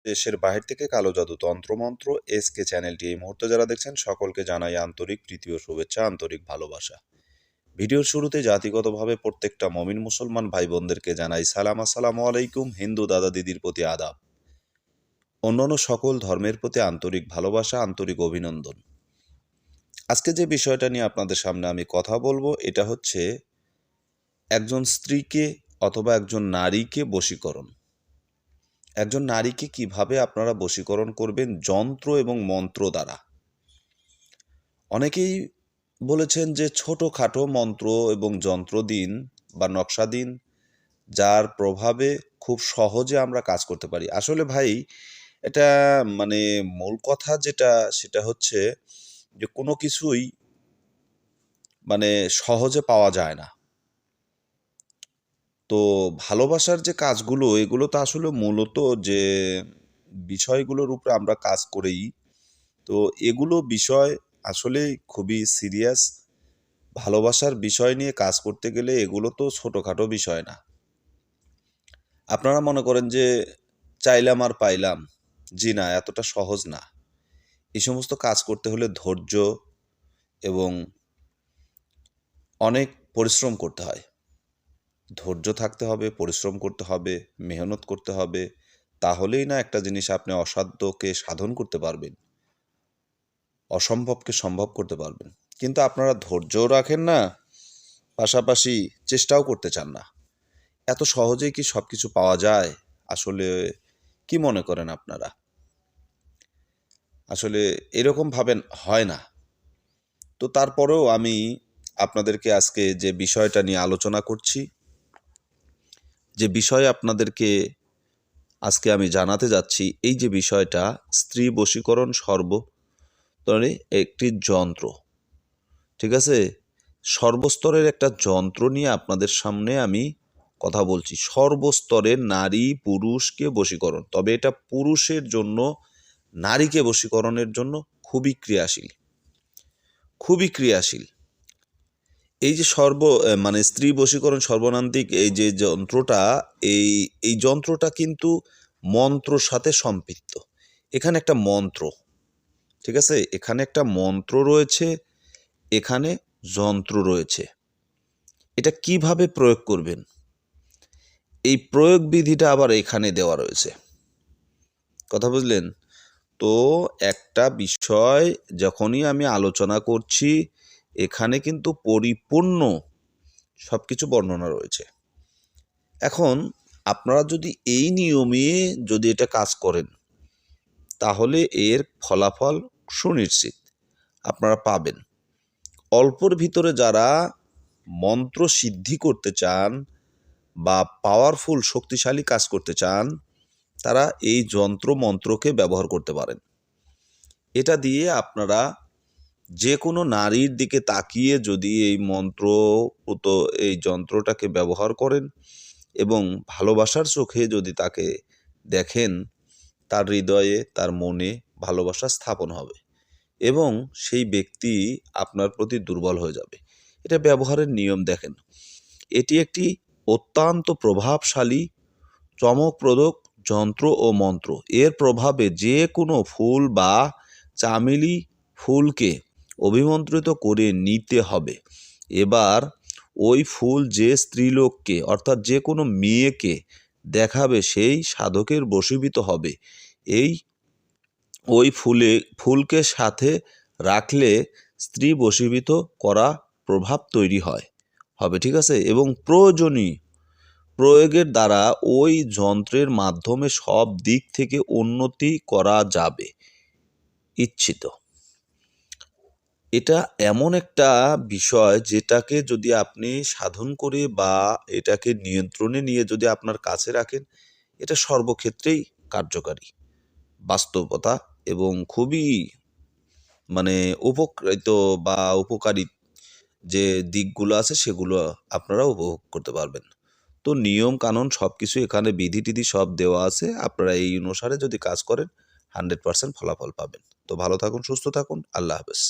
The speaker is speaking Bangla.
দেশের বাহির থেকে কালো জাদু তন্ত্রমন্ত্র এসকে চ্যানেলটি এই মুহূর্তে যারা দেখছেন সকলকে জানাই আন্তরিক প্রীতি ও শুভেচ্ছা, আন্তরিক ভালোবাসা। ভিডিওর শুরুতে জাতিগতভাবে প্রত্যেকটা মমিন মুসলমান ভাই বোনদেরকে জানাই সালাম, আসসালামু আলাইকুম। হিন্দু দাদা দিদির প্রতি আদাব, অন্যান্য সকল ধর্মের প্রতি আন্তরিক ভালোবাসা, আন্তরিক অভিনন্দন। আজকে যে বিষয়টা নিয়ে আপনাদের সামনে আমি কথা বলবো, এটা হচ্ছে একজন স্ত্রীকে অথবা একজন নারীকে বশীকরণ। একজন নারীকে কিভাবে আপনারা বশীকরণ করবেন যন্ত্র এবং মন্ত্র দ্বারা। অনেকেই বলেছেন যে ছোটোখাটো মন্ত্র এবং যন্ত্র দিন বা নকশা দিন, যার প্রভাবে খুব সহজে আমরা কাজ করতে পারি। আসলে ভাই, এটা মানে মূল কথা যেটা, সেটা হচ্ছে যে কোনো কিছুই সহজে পাওয়া যায় না। তো ভালোবাসার যে কাজগুলো, এগুলো তো আসলে মূলত যে বিষয়গুলোর উপরে আমরা কাজ করেই, তো এগুলো বিষয় আসলেই খুবই সিরিয়াস। ভালোবাসার বিষয় নিয়ে কাজ করতে গেলে এগুলো তো ছোটোখাটো বিষয় না। আপনারা মনে করেন যে চাইলাম আর পাইলাম, জি না, এতটা সহজ না। এই সমস্ত কাজ করতে হলে ধৈর্য এবং অনেক পরিশ্রম করতে হয়। ধৈর্য থাকতে হবে, পরিশ্রম করতে হবে, মেহনত করতে হবে। তাহলেই না একটা জিনিস আপনি অসাধ্যকে সাধন করতে পারবেন, অসম্ভবকে সম্ভব করতে পারবেন। কিন্তু আপনারা ধৈর্যও রাখেন না, পাশাপাশি চেষ্টাও করতে চান না। এত সহজেই কি সব কিছু পাওয়া যায়? আসলে কি মনে করেন আপনারা? আসলে এরকম ভাবেন হয় না। তো তারপরেও আমি আপনাদেরকে আজকে যে বিষয়টা নিয়ে আলোচনা করছি, যে বিষয়ে আপনাদেরকে আজকে আমি জানাতে যাচ্ছি, এই যে বিষয়টা, স্ত্রী বশীকরণ সর্বস্তরে একটি যন্ত্র। ঠিক আছে? সর্বস্তরের একটা যন্ত্র নিয়ে আপনাদের সামনে আমি কথা বলছি। সর্বস্তরের নারী পুরুষকে বশীকরণ। তবে এটা পুরুষের জন্য, নারীকে বশীকরণের জন্য খুবই ক্রিয়াশীল, খুবই ক্রিয়াশীল। এই যে স্ত্রী বশীকরণ সর্বনান্তিক এই যে যন্ত্রটা, এই এই যন্ত্রটা কিন্তু মন্ত্রর সাথে সম্পৃক্ত। এখানে একটা মন্ত্র, ঠিক আছে? এখানে একটা মন্ত্র রয়েছে, এখানে যন্ত্র রয়েছে। এটা কিভাবে প্রয়োগ করবেন, এই প্রয়োগ বিধিটা আবার এখানে দেওয়া রয়েছে। কথা বুঝলেন? তো একটা বিষয় যখনই আমি আলোচনা করছি, এখানে কিন্তু পরিপূর্ণ সবকিছু বর্ণনা রয়েছে। এখন আপনারা যদি এই নিয়মে যদি এটা কাজ করেন, তাহলে এর ফলাফল সুনিশ্চিত আপনারা পাবেন। অল্পর ভিতরে যারা মন্ত্র সিদ্ধি করতে চান বা পাওয়ারফুল শক্তিশালী কাজ করতে চান, তারা এই যন্ত্র মন্ত্রকে ব্যবহার করতে পারেন। এটা দিয়ে আপনারা যে কোনো নারীর দিকে তাকিয়ে যদি এই এই যন্ত্রটাকে ব্যবহার করেন এবং ভালোবাসার চোখে যদি তাকে দেখেন, তার হৃদয়ে, তার মনে ভালোবাসা স্থাপন হবে এবং সেই ব্যক্তি আপনার প্রতি দুর্বল হয়ে যাবে। এটা ব্যবহারের নিয়ম দেখেন। এটি একটি অত্যন্ত প্রভাবশালী, চমকপ্রদক যন্ত্র ও মন্ত্র। এর প্রভাবে যে কোনো ফুল বা চামেলি ফুলকে অভিমন্ত্রিত করে নিতে হবে। এবার ওই ফুল যে স্ত্রীলোককে, অর্থাৎ যে কোনো মেয়েকে দেখাবে, সেই সাধকের বশীভূত হবে। ওই ফুলকে সাথে রাখলে স্ত্রী বশীভূত করা প্রভাব তৈরি হবে, ঠিক আছে? এবং প্রয়োগের দ্বারা ওই যন্ত্রের মাধ্যমে সব দিক থেকে উন্নতি করা যাবে ইচ্ছিত। এটা এমন একটা বিষয়, যেটাকে যদি আপনি সাধন করে বা এটাকে নিয়ন্ত্রণে নিয়ে যদি আপনার কাছে রাখেন, এটা সর্বক্ষেত্রেই কার্যকারী, বাস্তবতা এবং খুবই উপকৃত বা উপকারী যে দিকগুলো আছে, সেগুলো আপনারা উপভোগ করতে পারবেন। তো নিয়ম কানুন সব কিছু এখানে, বিধি টিধি সব দেওয়া আছে। আপনারা এই অনুসারে যদি কাজ করেন, 100% ফলাফল পাবেন। তো ভালো থাকুন, সুস্থ থাকুন। আল্লাহ হাফেজ।